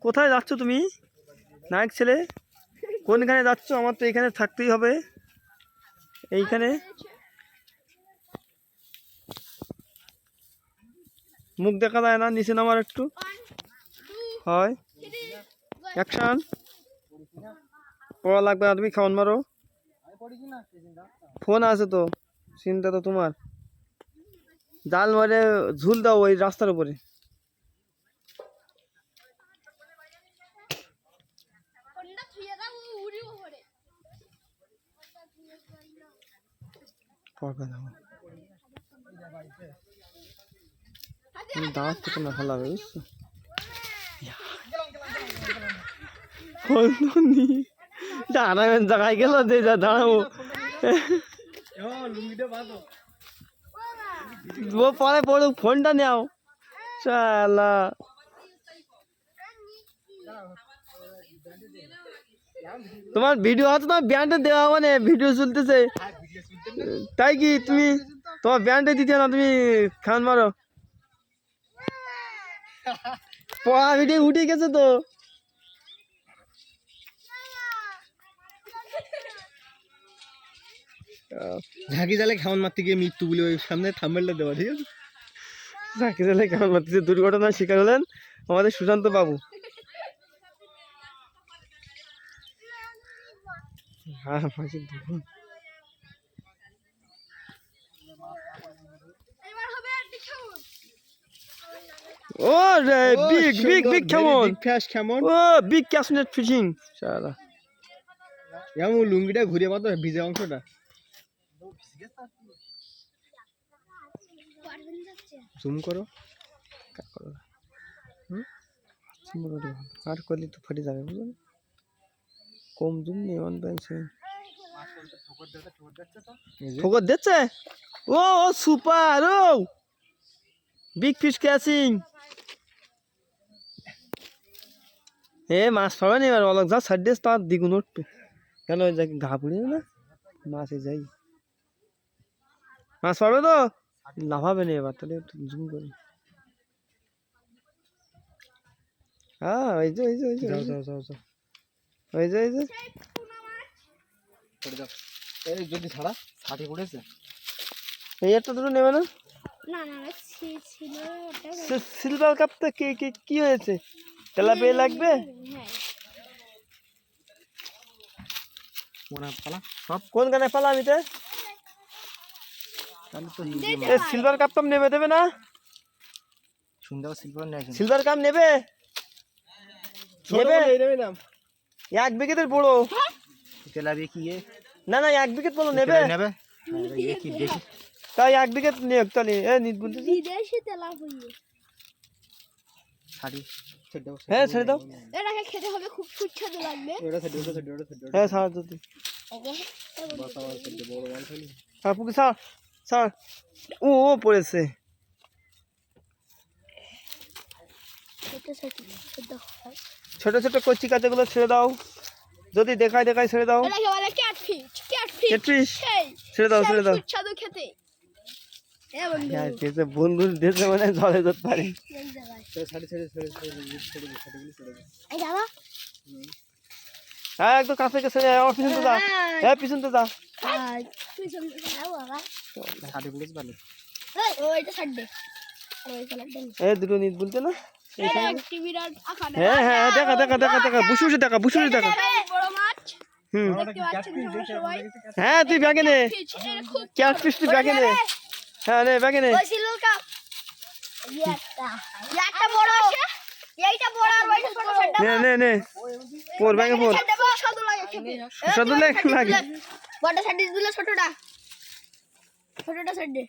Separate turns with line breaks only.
কোথায় যাচ্ছ তুমি নায়ক ছেলে? কোনখানে যাচ্ছ? আমার তো এখানে থাকতেই হবে। এইখানে মুখ দেখা যায় না, নিচে নামার একটু হয়। অ্যাকশন। পড়া লাগবে না, তুমি খাওয়ান মারো। ফোন আছে তো, চিন্তা তো তোমার। জাল মারে ঝুল দাও ওই রাস্তার উপরে। দাঁত থেকে না ভালো হবে, বুঝছো? দাঁড়াবেন জায়গায় গেল যে যা দাঁড়াবো। ও পরে পড়ুক, ফোনটা নেও শালা। তোমার ভিডিও আছে, তোমার ব্যান্ডে দেওয়া মানে ভিডিও চলতেছে তাই কি? তুমি তোমার ব্যান্ডে দিতে না, তুমি খান মারো। পড়া ভিডিও উঠে গেছে তো। ঝাঁকি জালে খাওয়ান মারতে গিয়ে মৃত্যু বলে ওই সামনে থাম্বনেলটা দেওয়া, ঠিক আছে? ঝাঁকি জালে খাওয়ান মারতে দুর্ঘটনার শিকার হলেন আমাদের সুশান্ত বাবু। ও রে, বিগ বিগ বিগ কেমন ফিশ, কেমন ও বিগ ক্যাশনেট ফিশিং শালা। এমন লুঙ্গিটা ঘুরে পাতো ভিজে অংশটা। জুম করো আর করলে তো ফেটে যাবে, বুঝলেন? কম জুম নেই, অন পেয়েছে ঠোকর দিচ্ছে। ও ও সুপার, ও বিগ ফিশ ক্যাচিং। এ মাছ পাবে না এবার, অলগ যা সাইড দিয়ে তার দ্বিগুণ উঠবে। কেন ওই জায়গায় ঘা পড়ে না মাছে যাই, মাছ পাবে তো লাফাবে না এবার। তাহলে একটু জুম করি। হ্যাঁ ওই যে ওই যে ওই যে ওই যে ওই যে এই যদি ছাড়া ছাটি পড়েছে, এই একটা দুটো নেবে না? সিলভার কাপটা কি হয়েছে? তেলাপিয়া লাগবে? সব কোন গানে পালা আমি তো সিলভার কাপ টাপ নেবে, দেবে না? সুন্দর সিলভার কাপ নেবে, নেবে না? এক বিকেটের বড় তেলাপিয়া কি? না না, এক বিকেট বলো নেবে, নেবে তাই এক বিকেট নিয়ে তাহলে নিত বলতে বিদেশি তেলাপিয়া ছাড়ি। হ্যাঁ ছেড়ে দাও, এটাকে খেতে হবে, খুব সুস্বাদু লাগবে। হ্যাঁ ছাড় যদি পুকুর ছাড় ছাড়। ও ও পড়েছে। ছোট ছোট কচি কাঁচাগুলো ছেড়ে দাও, যদি দেখায় দেখায় ছেড়ে দাও। ছেড়ে দাও ছেড়ে দাও। বন্ধুর দেশে মানে জলে যেতে পারে। হ্যাঁ একদম কাছ থেকে ছেড়ে আমার পিছন তো যা। হ্যাঁ পিছন তো যা। দুটো নিত বলতে না। হ্যাঁ হ্যাঁ দেখা দেখা দেখা দেখা বসে বসে দেখা, বসে বসে দেখা। হ্যাঁ তুই ব্যাগে নে, ক্যাট ফিশ তুই ব্যাগে নে। হ্যাঁ নে ব্যাগে নে। নে নে নে পর ব্যাগে পর। সুস্বাদু লাগে। বড়টা সাইড দিলে ছোটটা ছোটটা সাইড দে।